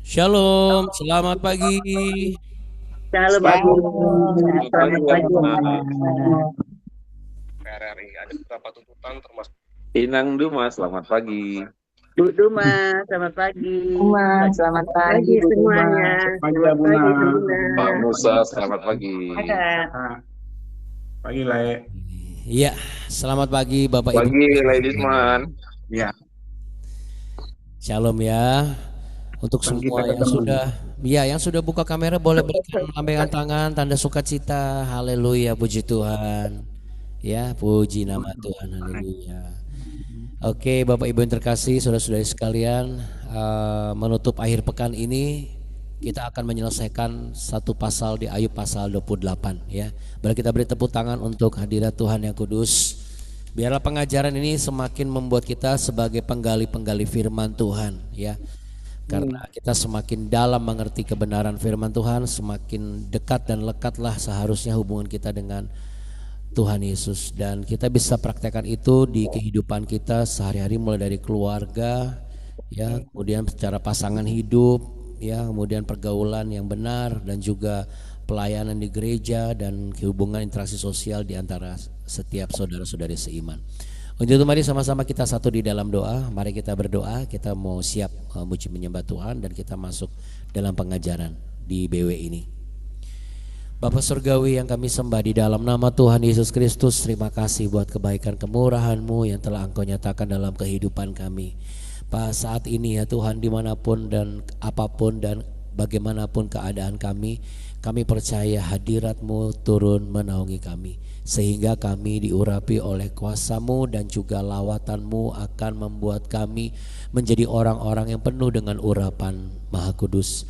Shalom, selamat pagi. Shalom Abu. Selamat pagi, Selamat pagi. RRI ada beberapa tuntutan termasuk Inang Duma, selamat pagi. Bu Duma, selamat pagi. Selamat pagi Bu Duma. Semuanya. Selamat pagi Duma. Pak Musa, selamat pagi. Pagi Le. Iya, selamat pagi Bapak Ibu. Pagi ladies man. Ya. Shalom ya. Untuk semua yang sudah buka kamera boleh berikan lambaikan tangan tanda sukacita. Haleluya, puji Tuhan. Ya, puji nama Tuhan. Haleluya. Oke, Bapak Ibu yang terkasih, saudara-saudari sekalian, menutup akhir pekan ini kita akan menyelesaikan satu pasal di Ayub pasal 28 ya. Mari kita beri tepuk tangan untuk hadirat Tuhan yang kudus. Biarlah pengajaran ini semakin membuat kita sebagai penggali-penggali firman Tuhan ya. Karena kita semakin dalam mengerti kebenaran firman Tuhan, semakin dekat dan lekatlah seharusnya hubungan kita dengan Tuhan Yesus. Dan kita bisa praktekkan itu di kehidupan kita sehari-hari, mulai dari keluarga ya, kemudian secara pasangan hidup ya, kemudian pergaulan yang benar, dan juga pelayanan di gereja dan hubungan interaksi sosial di antara setiap saudara-saudari seiman. Untuk itu mari sama-sama kita satu di dalam doa. Mari kita berdoa, kita mau siap memuji menyembah Tuhan dan kita masuk dalam pengajaran di BW ini. Bapa Surgawi yang kami sembah di dalam nama Tuhan Yesus Kristus, terima kasih buat kebaikan kemurahan-Mu yang telah Engkau nyatakan dalam kehidupan kami. Pak, saat ini ya Tuhan, dimanapun dan apapun dan bagaimanapun keadaan kami percaya hadirat-Mu turun menaungi kami, sehingga kami diurapi oleh kuasa-Mu dan juga lawatan-Mu akan membuat kami menjadi orang-orang yang penuh dengan urapan Maha Kudus.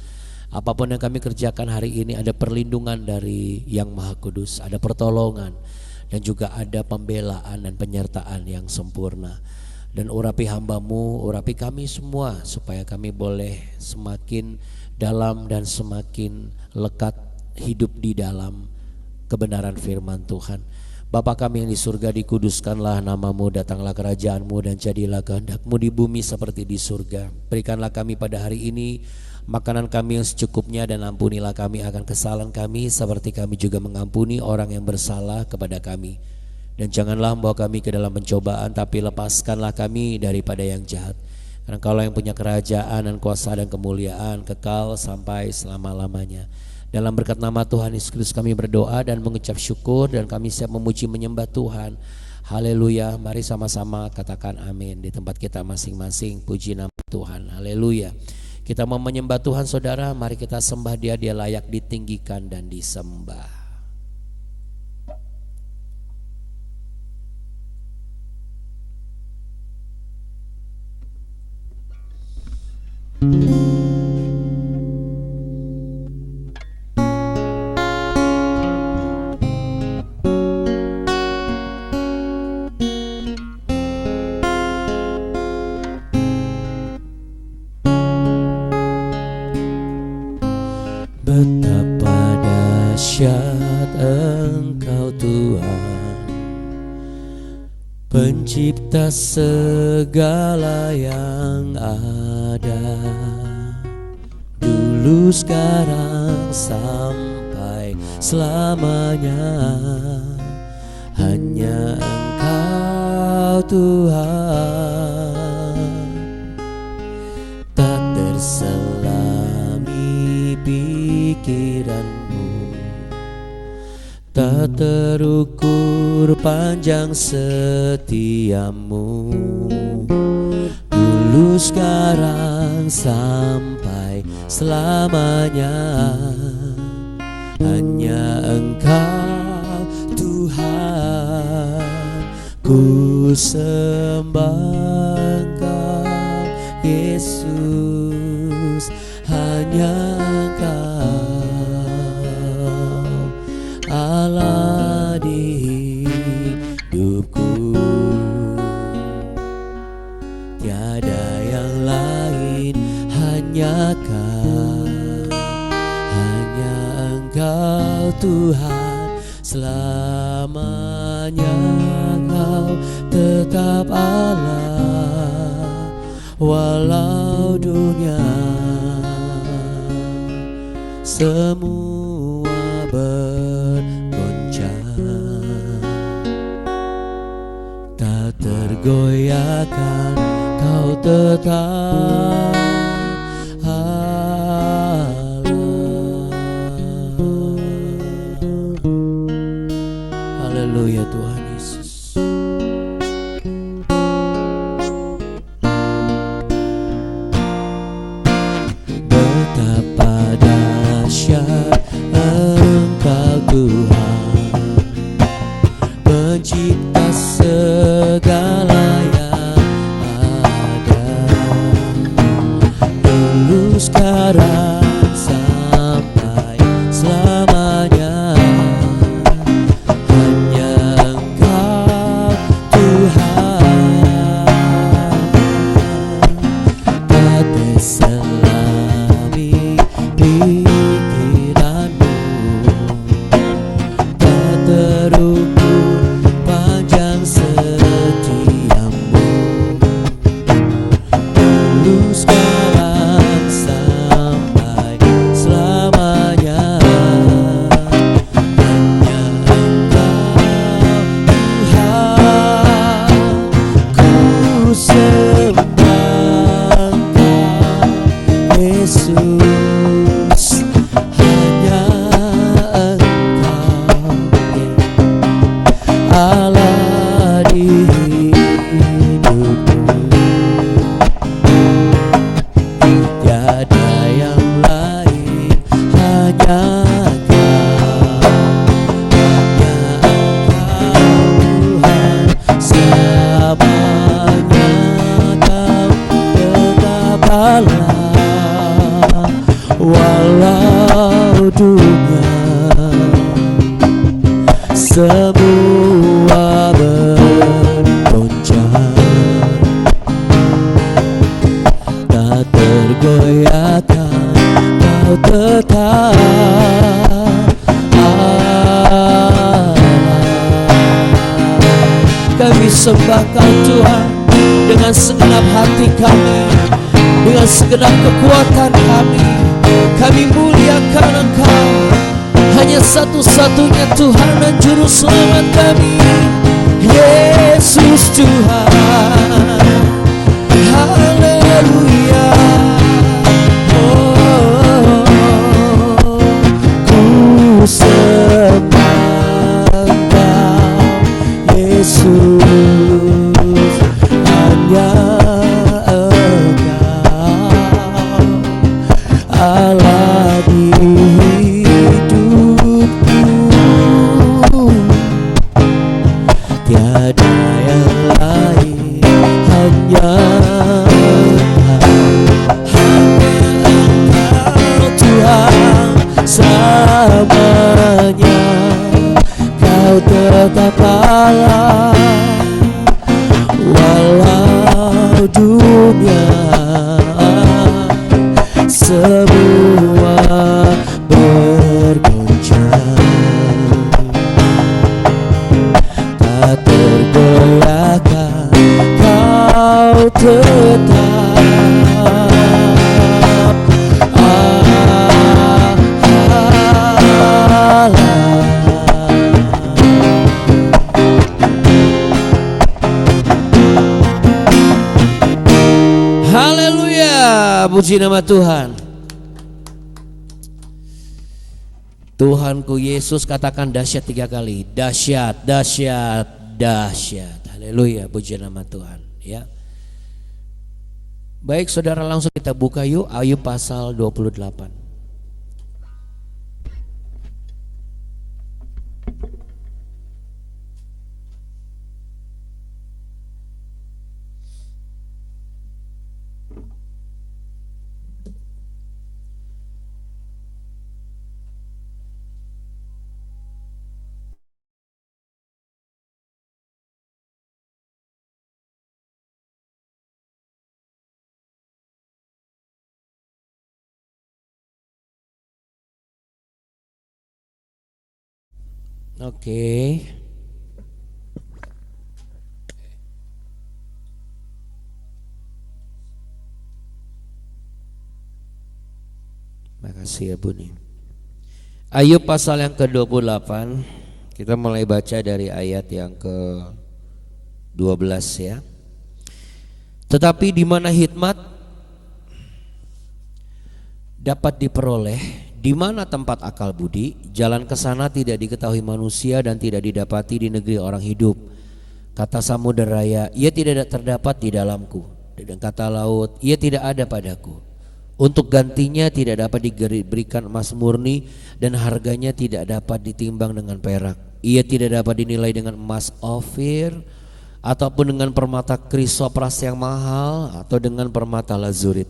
Apapun yang kami kerjakan hari ini ada perlindungan dari Yang Maha Kudus, ada pertolongan dan juga ada pembelaan dan penyertaan yang sempurna. Dan urapi hamba-Mu, urapi kami semua supaya kami boleh semakin dalam dan semakin lekat hidup di dalam kebenaran firman Tuhan. Bapa kami yang di surga, dikuduskanlah nama-Mu, datanglah kerajaan-Mu dan jadilah kehendak-Mu di bumi seperti di surga. Berikanlah kami pada hari ini makanan kami yang secukupnya, dan ampunilah kami akan kesalahan kami seperti kami juga mengampuni orang yang bersalah kepada kami. Dan janganlah membawa kami ke dalam pencobaan, tapi lepaskanlah kami daripada yang jahat. Karena Kaulah yang punya kerajaan dan kuasa dan kemuliaan kekal sampai selama-lamanya. Dalam berkat nama Tuhan Yesus Kristus kami berdoa dan mengucap syukur, dan kami siap memuji menyembah Tuhan. Haleluya. Mari sama-sama katakan amin di tempat kita masing-masing. Puji nama Tuhan. Haleluya. Kita mau menyembah Tuhan saudara, mari kita sembah Dia, Dia layak ditinggikan dan disembah. Betapa dahsyat Engkau Tuhan, pencipta segala yang ada, dulu sekarang sampai selamanya. Hanya Engkau Tuhan, tak terselami pikiran-Mu, tak terukur panjang setia-Mu, dulu sekarang sampai selamanya. Hanya Engkau Tuhan, ku sembah Engkau Yesus. Hanya Engkau Allah di hidupku, tiada yang lain, hanya Kau, hanya Engkau Tuhan. Selamanya Kau tetap Allah, walau dunia semua bergoncang, tak tergoyahkan kau tetap Allah. Haleluya Tuhan Yesus. Betapa dahsyat Engkau Tuhan, pencipta segala yang ada, dulu sekarang sampai selamanya. Hanya Engkau Tuhan, tak terselami pikiranmu, tak terukur panjang setiamu, dulu sekarang sampai selamanya. Hanya Engkau Tuhan, ku sembah Engkau Yesus. Hanya Engkau Allah di hidupku, tiada yang lain, hanya Kau, hanya Engkau Tuhan, selamanya Kau tetap Allah, walau dunia semua bergoncang, tak tergoyahkan kau tetap Allah. Kami sembahkan Tuhan dengan segenap hati kami, dengan segenap kekuatan kami. Kami muliakan Engkau, hanya satu-satunya Tuhan dan Juru Selamat kami, Yesus Tuhan. Haleluya. Oh, ku sembah Engkau Yesus, hanya Engkau Allah di hidupku, tiada yang lain, hanya Engkau Tuhan, selamanya Kau tetap Allah, walau dunia semua bergoncang, tak tergoyahkan Kau tetap Allah. Haleluya, puji nama Tuhan. Tuhanku Yesus, katakan dahsyat 3 kali. Dahsyat, dahsyat, dahsyat. Haleluya, puji nama Tuhan. Ya. Baik saudara, langsung kita buka yuk Ayub pasal 28. Oke. Kasih ya Buni. Ayub pasal yang ke-28. Kita mulai baca dari ayat yang ke-12 ya. Tetapi di mana hikmat dapat diperoleh, di mana tempat akal budi, jalan ke sana tidak diketahui manusia dan tidak didapati di negeri orang hidup. Kata samudera raya, ia tidak terdapat di dalamku. Dan kata laut, ia tidak ada padaku. Untuk gantinya tidak dapat diberikan emas murni, dan harganya tidak dapat ditimbang dengan perak. Ia tidak dapat dinilai dengan emas Ofir, ataupun dengan permata krisopras yang mahal, atau dengan permata lazurit.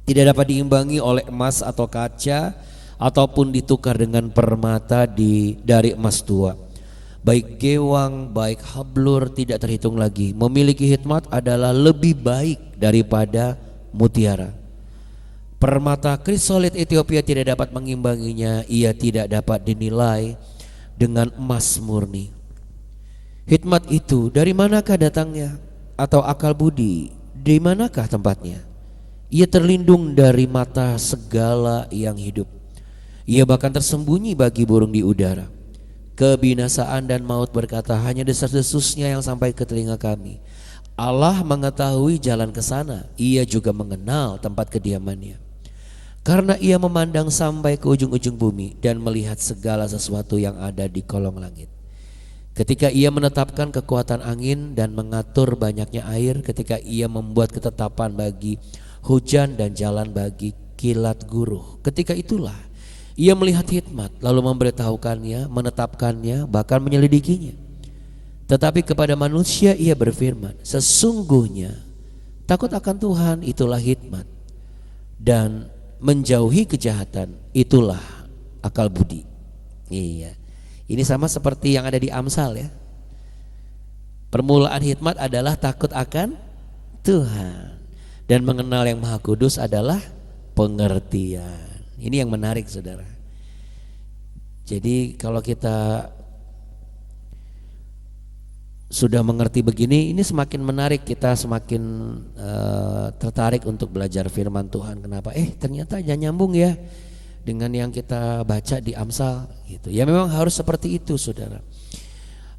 Tidak dapat diimbangi oleh emas atau kaca, ataupun ditukar dengan permata dari emas tua. Baik gewang, baik hablur tidak terhitung lagi. Memiliki hikmat adalah lebih baik daripada mutiara. Permata krisolit Ethiopia tidak dapat mengimbanginya. Ia tidak dapat dinilai dengan emas murni. Hikmat itu dari manakah datangnya? Atau akal budi di manakah tempatnya? Ia terlindung dari mata segala yang hidup. Ia bahkan tersembunyi bagi burung di udara. Kebinasaan dan maut berkata, hanya desas-desusnya yang sampai ke telinga kami. Allah mengetahui jalan ke sana. Ia juga mengenal tempat kediamannya. Karena ia memandang sampai ke ujung-ujung bumi dan melihat segala sesuatu yang ada di kolong langit. Ketika ia menetapkan kekuatan angin dan mengatur banyaknya air, ketika ia membuat ketetapan bagi hujan dan jalan bagi kilat guruh, ketika itulah ia melihat hikmat, lalu memberitahukannya, menetapkannya, bahkan menyelidikinya. Tetapi kepada manusia ia berfirman, sesungguhnya takut akan Tuhan itulah hikmat, dan menjauhi kejahatan itulah akal budi. Iya, ini sama seperti yang ada di Amsal ya. Permulaan hikmat adalah takut akan Tuhan, dan mengenal yang Maha Kudus adalah pengertian. Ini yang menarik saudara. Jadi kalau kita sudah mengerti begini, ini semakin menarik, kita semakin tertarik untuk belajar firman Tuhan. Kenapa? Ternyata aja nyambung ya dengan yang kita baca di Amsal gitu. Ya memang harus seperti itu saudara.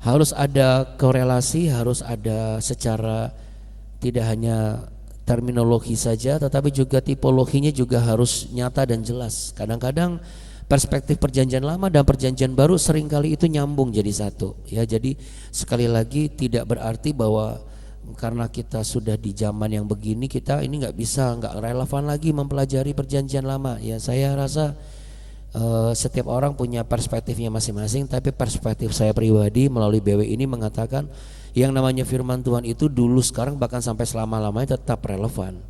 Harus ada korelasi, harus ada secara tidak hanya terminologi saja, tetapi juga tipologinya juga harus nyata dan jelas. Kadang-kadang perspektif perjanjian lama dan perjanjian baru seringkali itu nyambung jadi satu. Ya, jadi sekali lagi tidak berarti bahwa karena kita sudah di zaman yang begini kita ini nggak relevan lagi mempelajari perjanjian lama. Ya, saya rasa setiap orang punya perspektifnya masing-masing, tapi perspektif saya pribadi melalui BW ini mengatakan yang namanya firman Tuhan itu dulu, sekarang, bahkan sampai selama-lamanya tetap relevan.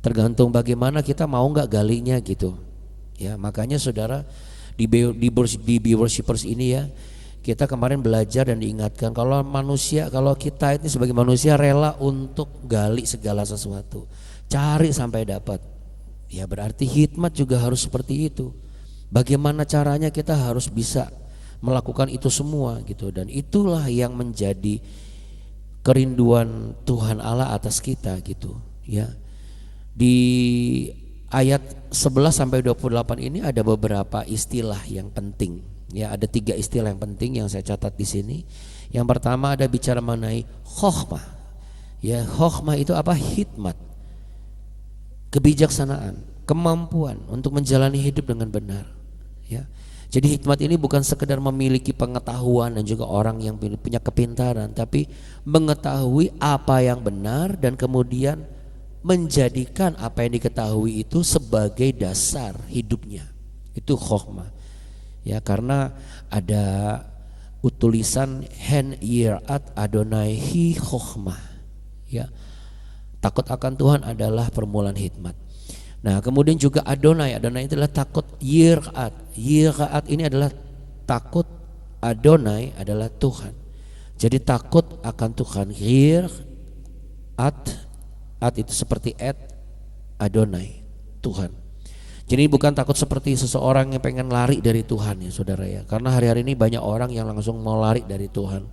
Tergantung bagaimana kita mau nggak galinya gitu. Ya, makanya saudara di Worshipers ini ya, kita kemarin belajar dan diingatkan kalau kita ini sebagai manusia rela untuk gali segala sesuatu, cari sampai dapat. Ya berarti hikmat juga harus seperti itu. Bagaimana caranya kita harus bisa melakukan itu semua gitu, dan itulah yang menjadi kerinduan Tuhan Allah atas kita gitu ya. Di ayat 11 sampai 28 ini ada beberapa istilah yang penting ya, ada 3 istilah yang penting yang saya catat di sini. Yang pertama ada bicara mengenai khokhmah. Ya, khokhmah itu apa? Hikmat, kebijaksanaan, kemampuan untuk menjalani hidup dengan benar ya. Jadi hikmat ini bukan sekedar memiliki pengetahuan dan juga orang yang punya kepintaran, tapi mengetahui apa yang benar dan kemudian menjadikan apa yang diketahui itu sebagai dasar hidupnya. Itu khokhmah. Ya, karena ada tulisan hen yirat Adonai hi khokhmah. Ya. Takut akan Tuhan adalah permulaan hikmat. Nah, kemudian juga Adonai itu adalah takut. Yirat ini adalah takut, Adonai adalah Tuhan. Jadi takut akan Tuhan. Yirat itu seperti Adonai, Tuhan. Jadi bukan takut seperti seseorang yang pengen lari dari Tuhan ya saudara ya. Karena hari-hari ini banyak orang yang langsung mau lari dari Tuhan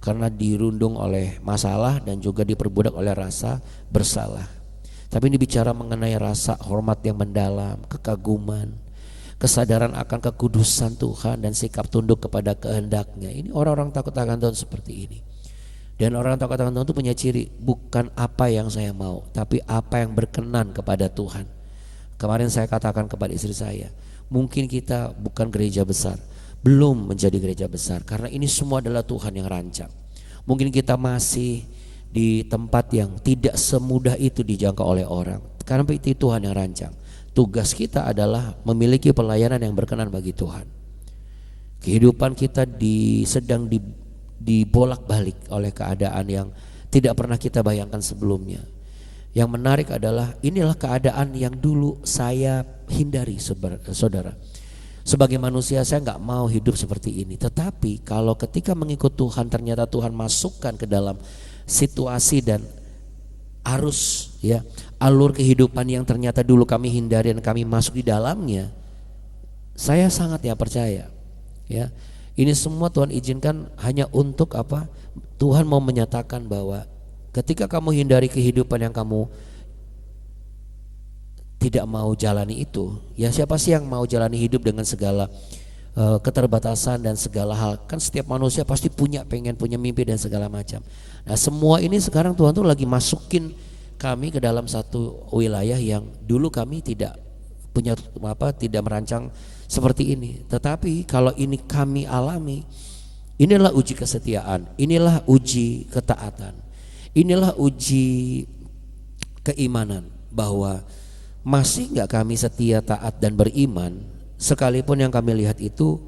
karena dirundung oleh masalah dan juga diperbudak oleh rasa bersalah. Tapi ini bicara mengenai rasa hormat yang mendalam, kekaguman, kesadaran akan kekudusan Tuhan dan sikap tunduk kepada kehendaknya. Ini orang-orang takut akan Tuhan seperti ini. Dan orang takut akan Tuhan itu punya ciri, bukan apa yang saya mau, tapi apa yang berkenan kepada Tuhan. Kemarin saya katakan kepada istri saya, mungkin kita bukan gereja besar, belum menjadi gereja besar, karena ini semua adalah Tuhan yang rancang. Mungkin kita masih di tempat yang tidak semudah itu dijangkau oleh orang, karena itu Tuhan yang rancang. Tugas kita adalah memiliki pelayanan yang berkenan bagi Tuhan. Kehidupan kita sedang dibolak-balik oleh keadaan yang tidak pernah kita bayangkan sebelumnya. Yang menarik adalah inilah keadaan yang dulu saya hindari, saudara. Sebagai manusia saya nggak mau hidup seperti ini. Tetapi kalau ketika mengikut Tuhan, ternyata Tuhan masukkan ke dalam situasi dan arus, ya, alur kehidupan yang ternyata dulu kami hindari dan kami masuk di dalamnya. Saya sangat percaya, ya. Ini semua Tuhan izinkan hanya untuk apa? Tuhan mau menyatakan bahwa ketika kamu hindari kehidupan yang kamu tidak mau jalani itu, ya siapa sih yang mau jalani hidup dengan segala keterbatasan dan segala hal? Kan setiap manusia pasti pengen punya mimpi dan segala macam. Nah semua ini sekarang Tuhan tuh lagi masukin kami ke dalam satu wilayah yang dulu kami tidak punya tidak merancang seperti ini. Tetapi kalau ini kami alami, inilah uji kesetiaan, inilah uji ketaatan, inilah uji keimanan, bahwa masih nggak kami setia, taat dan beriman, sekalipun yang kami lihat itu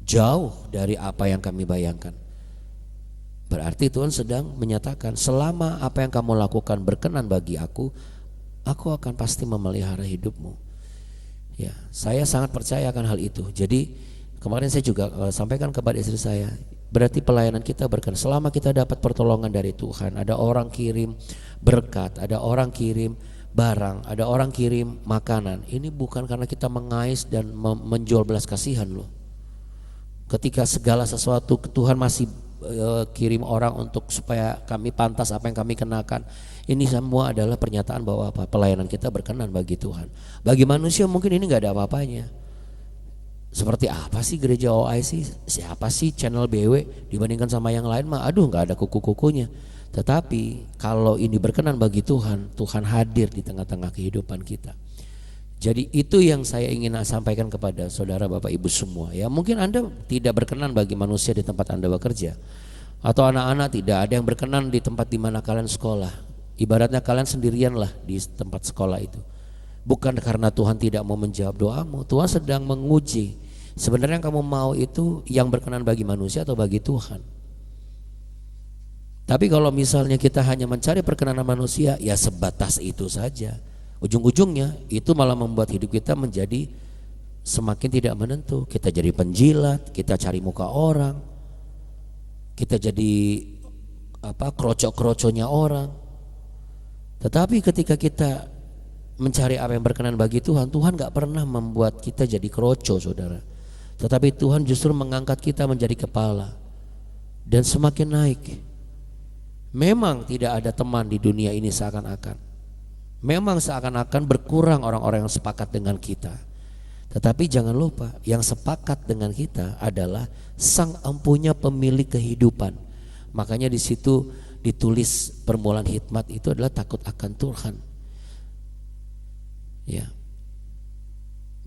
jauh dari apa yang kami bayangkan. Berarti Tuhan sedang menyatakan, selama apa yang kamu lakukan berkenan bagi aku akan pasti memelihara hidupmu. Ya, saya sangat percaya akan hal itu. Jadi kemarin saya juga sampaikan kepada istri saya, berarti pelayanan kita berkenan selama kita dapat pertolongan dari Tuhan. Ada orang kirim berkat, ada orang kirim barang, ada orang kirim makanan. Ini bukan karena kita mengais dan menjual belas kasihan loh. Ketika segala sesuatu Tuhan masih kirim orang untuk supaya kami pantas apa yang kami kenakan. Ini semua adalah pernyataan bahwa pelayanan kita berkenan bagi Tuhan. Bagi manusia mungkin ini nggak ada apa-apanya. Seperti apa sih gereja OIC? Siapa sih channel BW dibandingkan sama yang lain mah? Aduh, nggak ada kuku-kukunya. Tetapi kalau ini berkenan bagi Tuhan, Tuhan hadir di tengah-tengah kehidupan kita. Jadi itu yang saya ingin sampaikan kepada saudara Bapak Ibu semua. Ya mungkin Anda tidak berkenan bagi manusia di tempat Anda bekerja, atau anak-anak tidak ada yang berkenan di tempat di mana kalian sekolah. Ibaratnya kalian sendirianlah di tempat sekolah itu. Bukan karena Tuhan tidak mau menjawab doamu, Tuhan sedang menguji. Sebenarnya yang kamu mau itu yang berkenan bagi manusia atau bagi Tuhan. Tapi kalau misalnya kita hanya mencari perkenanan manusia, ya sebatas itu saja. Ujung-ujungnya itu malah membuat hidup kita menjadi semakin tidak menentu. Kita jadi penjilat, kita cari muka orang, kita jadi krocok-kroconya orang. Tetapi ketika kita mencari apa yang berkenan bagi Tuhan, Tuhan gak pernah membuat kita jadi kroco, saudara. Tetapi Tuhan justru mengangkat kita menjadi kepala dan semakin naik. Memang tidak ada teman di dunia ini seakan-akan. Memang seakan-akan berkurang orang-orang yang sepakat dengan kita. Tetapi jangan lupa, yang sepakat dengan kita adalah Sang Empunya Pemilik kehidupan. Makanya di situ ditulis permulaan hikmat itu adalah takut akan Tuhan. Ya.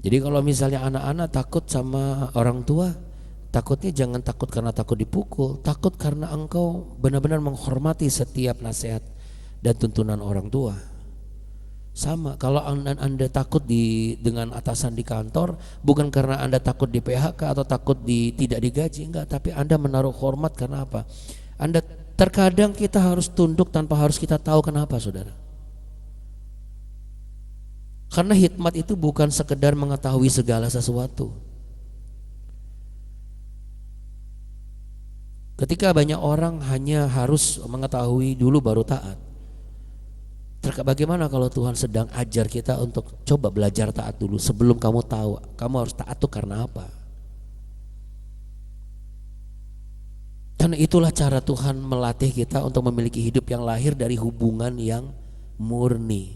Jadi kalau misalnya anak-anak takut sama orang tua, takutnya jangan takut karena takut dipukul, takut karena engkau benar-benar menghormati setiap nasihat dan tuntunan orang tua. Sama, kalau anda takut dengan atasan di kantor, bukan karena Anda takut di PHK atau takut tidak digaji, enggak, tapi Anda menaruh hormat karena apa? Terkadang kita harus tunduk tanpa harus kita tahu kenapa, saudara. Karena hikmat itu bukan sekedar mengetahui segala sesuatu. Ketika banyak orang hanya harus mengetahui dulu baru taat. Bagaimana kalau Tuhan sedang ajar kita untuk coba belajar taat dulu sebelum kamu tahu kamu harus taat itu karena apa? Karena itulah cara Tuhan melatih kita untuk memiliki hidup yang lahir dari hubungan yang murni.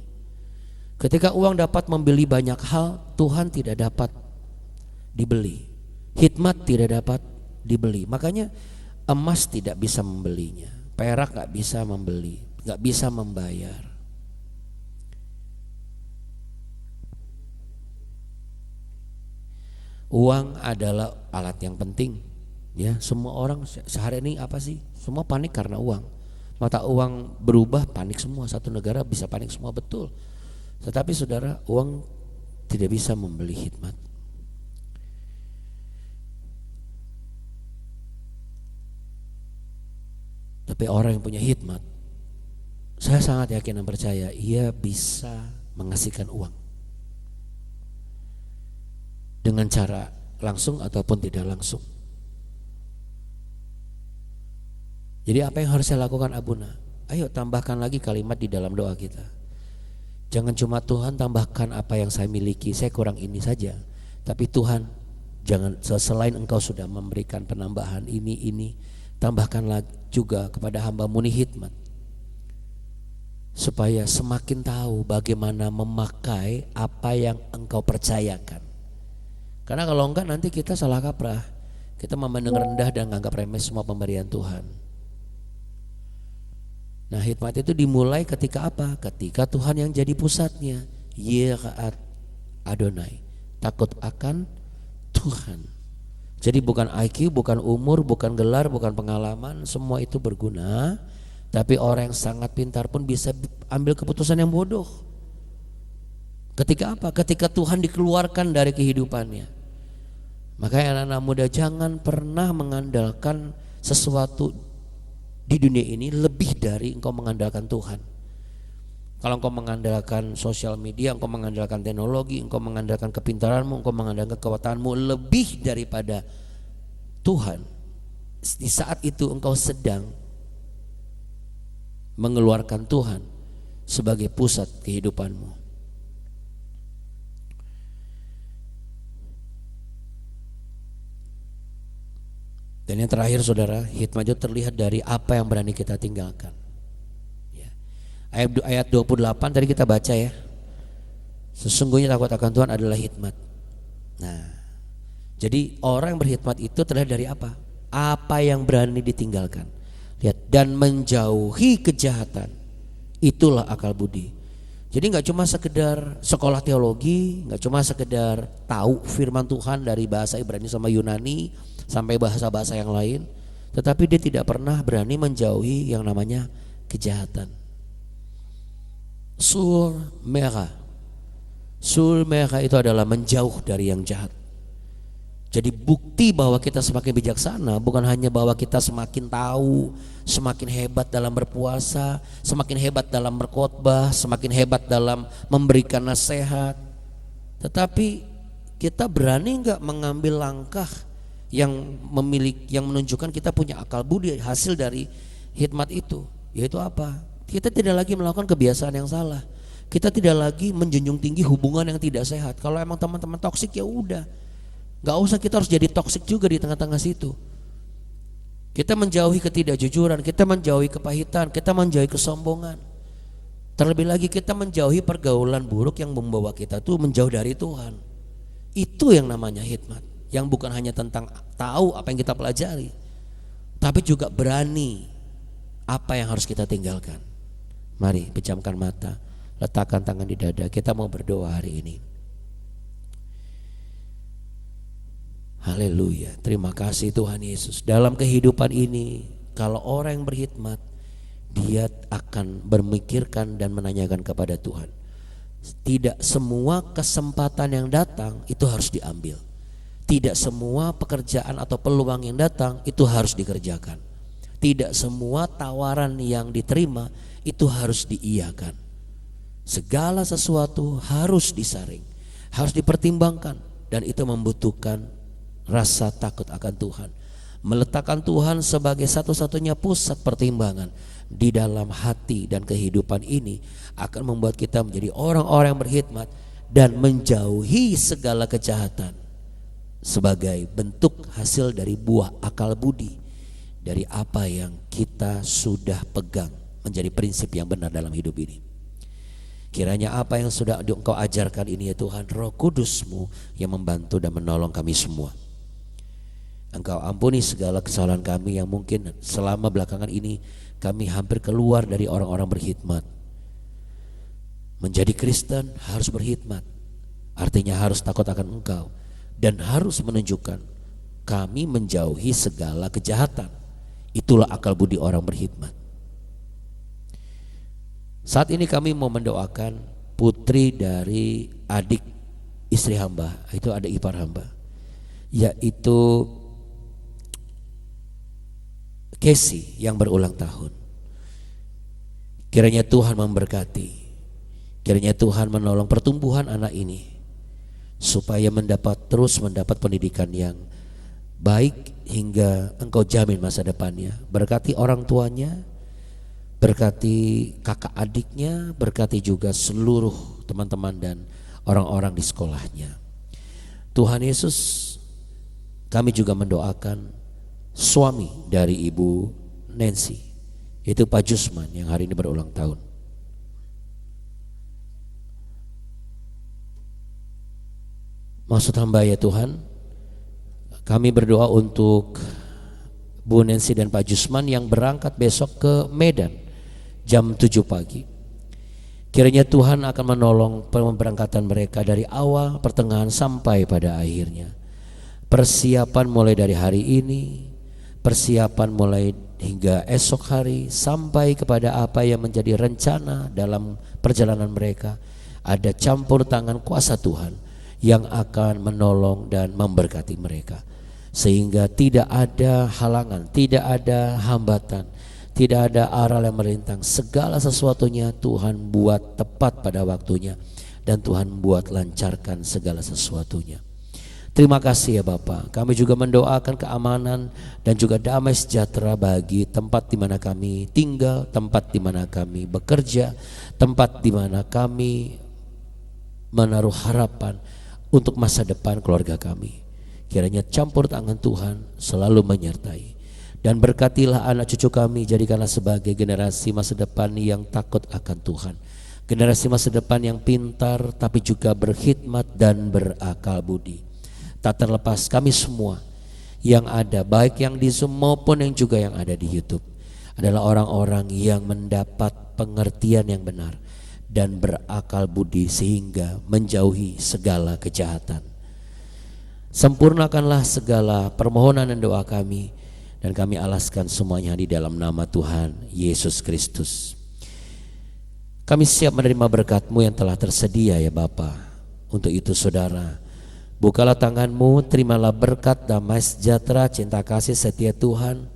Ketika uang dapat membeli banyak hal, Tuhan tidak dapat dibeli. Hikmat tidak dapat dibeli. Makanya emas tidak bisa membelinya, perak gak bisa membeli, gak bisa membayar. Uang adalah alat yang penting, ya. Semua orang sehari ini apa sih? Semua panik karena uang. Mata uang berubah, panik semua. Satu negara bisa panik semua, betul. Tetapi saudara, uang tidak bisa membeli hikmat. Tapi orang yang punya hikmat, saya sangat yakin dan percaya ia bisa menghasilkan uang dengan cara langsung ataupun tidak langsung. Jadi apa yang harus saya lakukan, Abuna? Ayo tambahkan lagi kalimat di dalam doa kita. Jangan cuma Tuhan tambahkan apa yang saya miliki, saya kurang ini saja. Tapi Tuhan, jangan selain Engkau sudah memberikan penambahan ini, tambahkanlah juga kepada hamba-Mu ini hikmat, supaya semakin tahu bagaimana memakai apa yang Engkau percayakan. Karena kalau enggak nanti kita salah kaprah, kita memandang rendah dan menganggap remeh semua pemberian Tuhan. Nah, hikmat itu dimulai ketika apa? Ketika Tuhan yang jadi pusatnya. Yira'at Adonai, takut akan Tuhan. Jadi bukan IQ, bukan umur, bukan gelar, bukan pengalaman, semua itu berguna. Tapi orang yang sangat pintar pun bisa ambil keputusan yang bodoh. Ketika apa? Ketika Tuhan dikeluarkan dari kehidupannya. Makanya anak-anak muda jangan pernah mengandalkan sesuatu di dunia ini lebih dari engkau mengandalkan Tuhan. Kalau engkau mengandalkan sosial media, engkau mengandalkan teknologi, engkau mengandalkan kepintaranmu, engkau mengandalkan kekuatanmu lebih daripada Tuhan, di saat itu engkau sedang mengeluarkan Tuhan sebagai pusat kehidupanmu. Dan yang terakhir saudara, hikmat itu terlihat dari apa yang berani kita tinggalkan. Ya. Ayat 28 tadi kita baca ya. Sesungguhnya takut akan Tuhan adalah hikmat. Nah, jadi orang yang berhikmat itu terlihat dari apa? Apa yang berani ditinggalkan. Lihat, dan menjauhi kejahatan, itulah akal budi. Jadi gak cuma sekedar sekolah teologi, gak cuma sekedar tahu firman Tuhan dari bahasa Ibrani sama Yunani sampai bahasa-bahasa yang lain, tetapi dia tidak pernah berani menjauhi yang namanya kejahatan. Sur merah itu adalah menjauh dari yang jahat. Jadi bukti bahwa kita semakin bijaksana bukan hanya bahwa kita semakin tahu, semakin hebat dalam berpuasa, semakin hebat dalam berkhotbah, semakin hebat dalam memberikan nasihat, tetapi kita berani enggak mengambil langkah yang menunjukkan kita punya akal budi hasil dari hikmat itu, yaitu apa? Kita tidak lagi melakukan kebiasaan yang salah. Kita tidak lagi menjunjung tinggi hubungan yang tidak sehat. Kalau emang teman-teman toksik ya udah, gak usah kita harus jadi toksik juga di tengah-tengah situ. Kita menjauhi ketidakjujuran, kita menjauhi kepahitan, kita menjauhi kesombongan. Terlebih lagi kita menjauhi pergaulan buruk yang membawa kita tuh menjauh dari Tuhan. Itu yang namanya hikmat, yang bukan hanya tentang tahu apa yang kita pelajari, tapi juga berani apa yang harus kita tinggalkan. Mari pejamkan mata, letakkan tangan di dada, kita mau berdoa hari ini. Haleluya, terima kasih Tuhan Yesus. Dalam kehidupan ini, kalau orang yang berhikmat, dia akan bermikirkan dan menanyakan kepada Tuhan. Tidak semua kesempatan yang datang itu harus diambil. Tidak semua pekerjaan atau peluang yang datang itu harus dikerjakan. Tidak semua tawaran yang diterima itu harus diiyakan. Segala sesuatu harus disaring, harus dipertimbangkan, dan itu membutuhkan rasa takut akan Tuhan. Meletakkan Tuhan sebagai satu-satunya pusat pertimbangan di dalam hati dan kehidupan ini akan membuat kita menjadi orang-orang yang berhikmat dan menjauhi segala kejahatan sebagai bentuk hasil dari buah akal budi, dari apa yang kita sudah pegang menjadi prinsip yang benar dalam hidup ini. Kiranya apa yang sudah Engkau ajarkan ini ya Tuhan, Roh Kudus-Mu yang membantu dan menolong kami semua. Engkau ampuni segala kesalahan kami yang mungkin selama belakangan ini kami hampir keluar dari orang-orang berkhidmat. Menjadi Kristen harus berkhidmat, artinya harus takut akan Engkau dan harus menunjukkan kami menjauhi segala kejahatan. Itulah akal budi orang berkhidmat. Saat ini kami mau mendoakan putri dari adik istri hamba, itu ada ipar hamba, yaitu Casey yang berulang tahun. Kiranya Tuhan memberkati, kiranya Tuhan menolong pertumbuhan anak ini supaya terus mendapat pendidikan yang baik hingga Engkau jamin masa depannya. Berkati orang tuanya, berkati kakak adiknya, berkati juga seluruh teman-teman dan orang-orang di sekolahnya. Tuhan Yesus, kami juga mendoakan suami dari Ibu Nancy, itu Pak Jusman yang hari ini berulang tahun. Maksud hamba ya Tuhan, kami berdoa untuk Bu Nancy dan Pak Jusman yang berangkat besok ke Medan jam 7 pagi. Kiranya Tuhan akan menolong pemberangkatan mereka dari awal, pertengahan sampai pada akhirnya. Persiapan mulai dari hari ini, persiapan mulai hingga esok hari, sampai kepada apa yang menjadi rencana dalam perjalanan mereka. Ada campur tangan kuasa Tuhan yang akan menolong dan memberkati mereka, sehingga tidak ada halangan, tidak ada hambatan, tidak ada aral yang melintang. Segala sesuatunya Tuhan buat tepat pada waktunya, dan Tuhan buat lancarkan segala sesuatunya. Terima kasih ya Bapa. Kami juga mendoakan keamanan dan juga damai sejahtera bagi tempat di mana kami tinggal, tempat di mana kami bekerja, tempat di mana kami menaruh harapan untuk masa depan keluarga kami. Kiranya campur tangan Tuhan selalu menyertai, dan berkatilah anak cucu kami, jadikanlah sebagai generasi masa depan yang takut akan Tuhan, generasi masa depan yang pintar tapi juga berkhidmat dan berakal budi. Tak terlepas kami semua yang ada, baik yang di Zoom maupun yang juga yang ada di YouTube, adalah orang-orang yang mendapat pengertian yang benar dan berakal budi sehingga menjauhi segala kejahatan. Sempurnakanlah segala permohonan dan doa kami, dan kami alaskan semuanya di dalam nama Tuhan Yesus Kristus. Kami siap menerima berkat-Mu yang telah tersedia ya Bapa. Untuk itu saudara, bukalah tanganmu, terimalah berkat damai sejahtera, cinta kasih setia Tuhan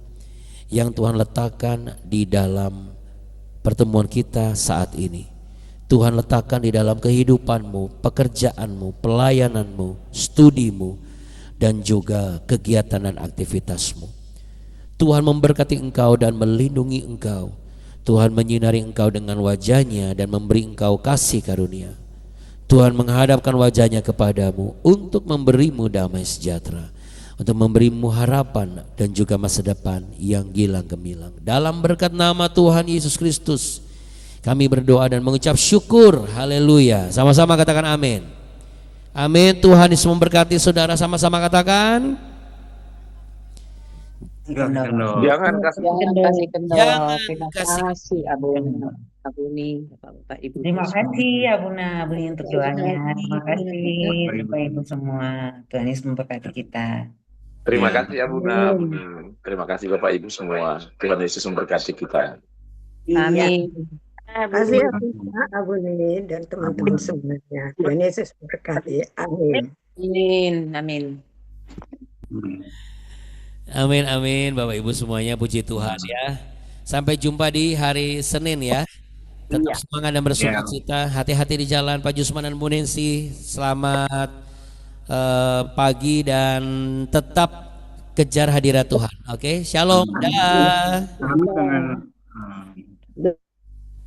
yang Tuhan letakkan di dalam pertemuan kita saat ini. Tuhan letakkan di dalam kehidupanmu, pekerjaanmu, pelayananmu, studimu, dan juga kegiatan dan aktivitasmu. Tuhan memberkati engkau dan melindungi engkau. Tuhan menyinari engkau dengan wajahnya dan memberi engkau kasih karunia. Tuhan menghadapkan wajahnya kepadamu untuk memberimu damai sejahtera, untuk memberimu harapan dan juga masa depan yang gilang gemilang. Dalam berkat nama Tuhan Yesus Kristus kami berdoa dan mengucap syukur. Haleluya. Sama-sama katakan amin. Amin. Tuhan Yesus memberkati saudara, sama-sama katakan. Jangan kasih kendor. Jangan Terima kasih. kasih Abuni, Bapak Ibu. Terima kasih Abuna Abuni untuk doanya. Terima kasih Bapak Ibu semua. Tuhan Yesus memberkati kita. Terima kasih Abuna. Terima kasih Bapak Ibu semua. Tuhan Yesus memberkati kita. Amin. Terima kasih Abu Nini dan teman-teman semuanya. Tuhan Yesus memberkati. Amin. Amin. Amin. Amin, amin. Bapak Ibu semuanya, puji Tuhan ya. Sampai jumpa di hari Senin ya. Tetap semangat dan bersukacita. Hati-hati di jalan Pak Jusman dan Bu Nancy. Selamat pagi dan tetap kejar hadirat Tuhan. Oke, shalom. Dah. Sama dengan